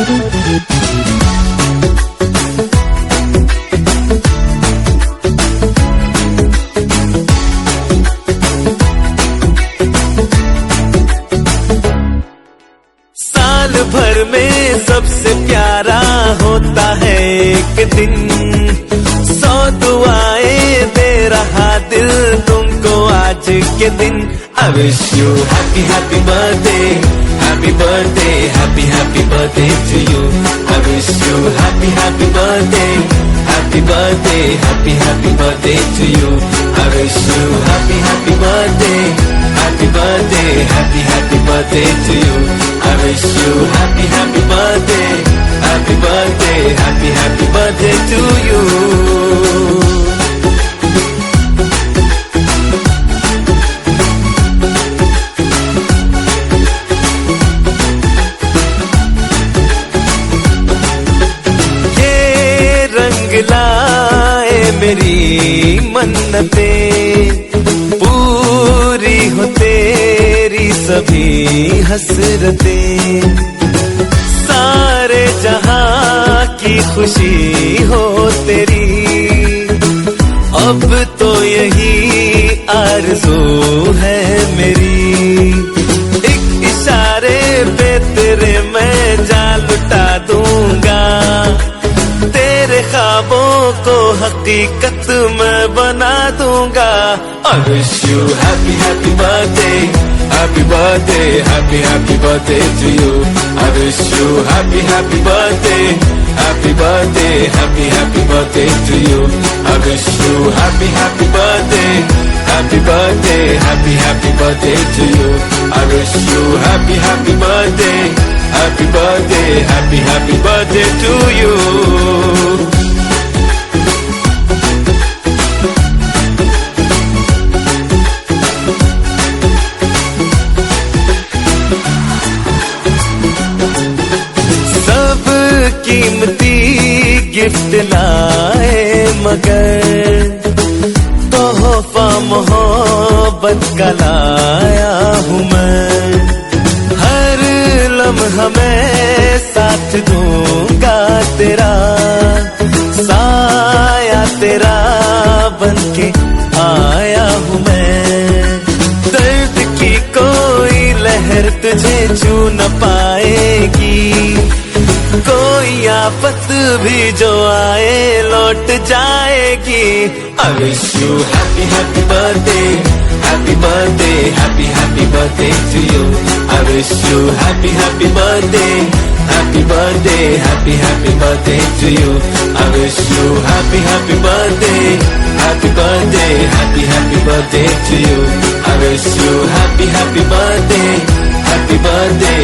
साल भर में सबसे प्यारा होता है एक दिन, 100 दुआएं दे रहा दिल तुमको आज के दिन। I wish you happy happy birthday, happy birthday, happy happy birthday to you. I wish you happy happy birthday, happy birthday, happy happy birthday to you. I wish you happy happy birthday, happy birthday, happy happy birthday to you. I wish you happy happy birthday, happy birthday, happy happy birthday to you. लाए मेरी मन्नतें, पूरी हो तेरी सभी हसरतें, सारे जहां की खुशी हो तेरी, अब तो यही आरज़ू है मेरी। एक इशारे पे तेरे मैं जान लुटा दूंगा, तेरे ख्वाबों को हकीकत मैं बना दूंगा। I wish you happy happy birthday, happy birthday, happy happy birthday to you. I wish you happy happy birthday, happy birthday, happy happy birthday to you. I wish you happy happy birthday, happy birthday, happy happy birthday to you. I wish you happy happy birthday, happy birthday, happy happy birthday to you. सब कीमती gift लाए मगर तोहफा मोहब्बत का लाया हूँ मैं। हर लम्हा मैं साथ दूंगा तेरा, साया तेरा बनके आया हूँ मैं। दर्द की कोई लहर तुझे छू न पाएगी, कोई आफत भी जो आए लौट जाएगी। I wish you happy happy birthday, happy birthday, happy happy birthday to you. I wish you happy happy birthday, happy birthday, happy happy birthday to you. I wish you happy happy birthday, happy birthday, happy happy birthday to you. I wish you happy happy birthday, happy birthday,